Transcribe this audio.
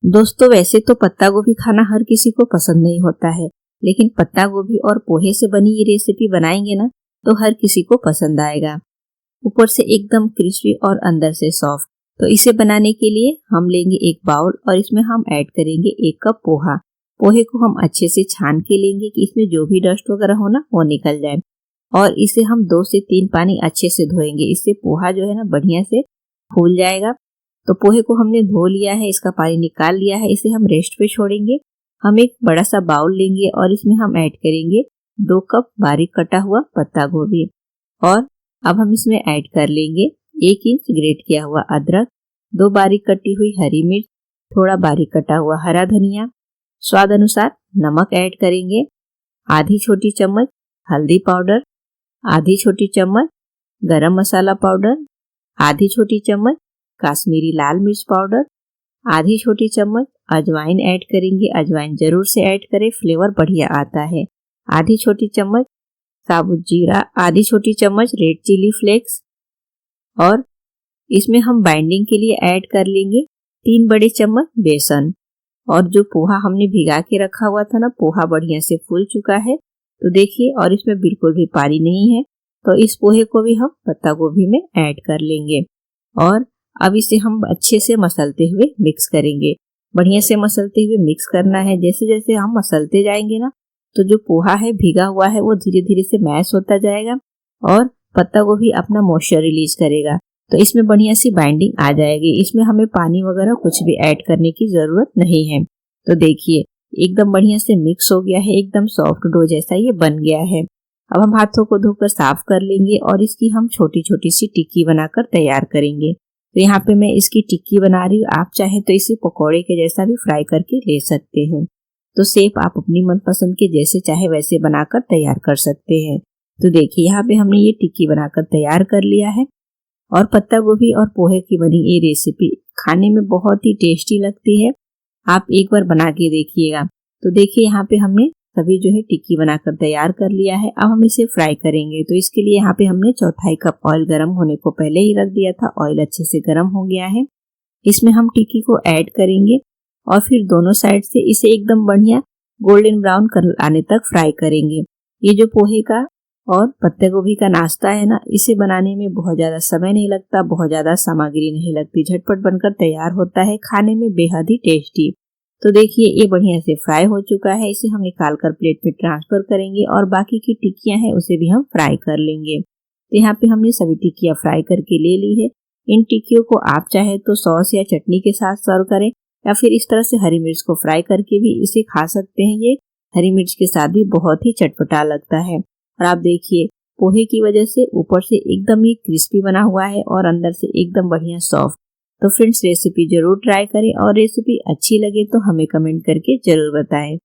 दोस्तों, वैसे तो पत्ता गोभी खाना हर किसी को पसंद नहीं होता है, लेकिन पत्ता गोभी और पोहे से बनी ये रेसिपी बनाएंगे ना तो हर किसी को पसंद आएगा। ऊपर से एकदम क्रिस्पी और अंदर से सॉफ्ट। तो इसे बनाने के लिए हम लेंगे एक बाउल और इसमें हम ऐड करेंगे 1 कप पोहा। पोहे को हम अच्छे से छान के लेंगे कि इसमें जो भी डस्ट वगैरह हो ना वो निकल जाए, और इसे हम 2 से 3 पानी अच्छे से धोएंगे। इससे पोहा जो है ना बढ़िया से फूल जाएगा। तो पोहे को हमने धो लिया है, इसका पानी निकाल लिया है, इसे हम रेस्ट पे छोड़ेंगे। हम एक बड़ा सा बाउल लेंगे और इसमें हम ऐड करेंगे 2 कप बारीक कटा हुआ पत्ता गोभी, और अब हम इसमें ऐड कर लेंगे 1 इंच ग्रेट किया हुआ अदरक, 2 बारीक कटी हुई हरी मिर्च, थोड़ा बारीक कटा हुआ हरा धनिया, स्वाद अनुसार नमक ऐड करेंगे, आधी छोटी चम्मच हल्दी पाउडर, आधी छोटी चम्मच गरम मसाला पाउडर, आधी छोटी चम्मच काश्मीरी लाल मिर्च पाउडर, आधी छोटी चम्मच अजवाइन ऐड करेंगे। अजवाइन जरूर से ऐड करें, फ्लेवर बढ़िया आता है। आधी छोटी चम्मच साबुत जीरा, आधी छोटी चम्मच रेड चिली फ्लेक्स, और इसमें हम बाइंडिंग के लिए ऐड कर लेंगे 3 बड़े चम्मच बेसन। और जो पोहा हमने भिगा के रखा हुआ था ना, पोहा बढ़िया से फूल चुका है, तो देखिए, और इसमें बिल्कुल भी पानी नहीं है। तो इस पोहे को भी हम पत्ता गोभी में ऐड कर लेंगे, और अब इसे हम अच्छे से मसलते हुए मिक्स करेंगे। बढ़िया से मसलते हुए मिक्स करना है। जैसे जैसे हम मसलते जाएंगे ना, तो जो पोहा है भिगा हुआ है वो धीरे धीरे से मैश होता जाएगा और पत्ता गोभी अपना मॉइस्चर रिलीज करेगा। तो इसमें बढ़िया सी बाइंडिंग आ जाएगी। इसमें हमें पानी वगैरह कुछ भी ऐड करने की जरूरत नहीं है। तो देखिए, एकदम बढ़िया से मिक्स हो गया है, एकदम सॉफ्ट डो जैसा ये बन गया है। अब हम हाथों को धोकर साफ कर लेंगे और इसकी हम छोटी छोटी सी टिक्की बनाकर तैयार करेंगे। तो यहाँ पे मैं इसकी टिक्की बना रही हूँ। आप चाहे तो इसे पकौड़े के जैसा भी फ्राई करके ले सकते हैं। तो शेप आप अपनी मनपसंद के जैसे चाहे वैसे बनाकर तैयार कर सकते हैं। तो देखिए, यहाँ पे हमने ये टिक्की बनाकर तैयार कर लिया है, और पत्ता गोभी और पोहे की बनी ये रेसिपी खाने में बहुत ही टेस्टी लगती है। आप एक बार बना के देखिएगा। तो देखिए, यहाँ पे हमने सभी जो है टिक्की बनाकर तैयार कर लिया है। अब हम इसे फ्राई करेंगे। तो इसके लिए यहाँ पे हमने 1/4 कप ऑयल गर्म होने को पहले ही रख दिया था। ऑयल अच्छे से गर्म हो गया है। इसमें हम टिक्की को ऐड करेंगे और फिर दोनों साइड से इसे एकदम बढ़िया गोल्डन ब्राउन कलर आने तक फ्राई करेंगे। ये जो पोहे का और पत्ते गोभी का नाश्ता है ना, इसे बनाने में बहुत ज्यादा समय नहीं लगता, बहुत ज्यादा सामग्री नहीं लगती, झटपट बनकर तैयार होता है, खाने में बेहद ही टेस्टी। तो देखिए, ये बढ़िया से फ्राई हो चुका है। इसे हम निकाल कर प्लेट में ट्रांसफर करेंगे और बाकी की टिक्कियां हैं उसे भी हम फ्राई कर लेंगे। तो यहाँ पे हमने सभी टिक्कियां फ्राई करके ले ली है। इन टिक्कियों को आप चाहे तो सॉस या चटनी के साथ सर्व करें, या फिर इस तरह से हरी मिर्च को फ्राई करके भी इसे खा सकते हैं। ये हरी मिर्च के साथ भी बहुत ही चटपटा लगता है। और आप देखिए, पोहे की वजह से ऊपर से एकदम ही क्रिस्पी बना हुआ है और अंदर से एकदम बढ़िया सॉफ्ट। तो फ्रेंड्स, रेसिपी जरूर ट्राई करें, और रेसिपी अच्छी लगे तो हमें कमेंट करके जरूर बताएं।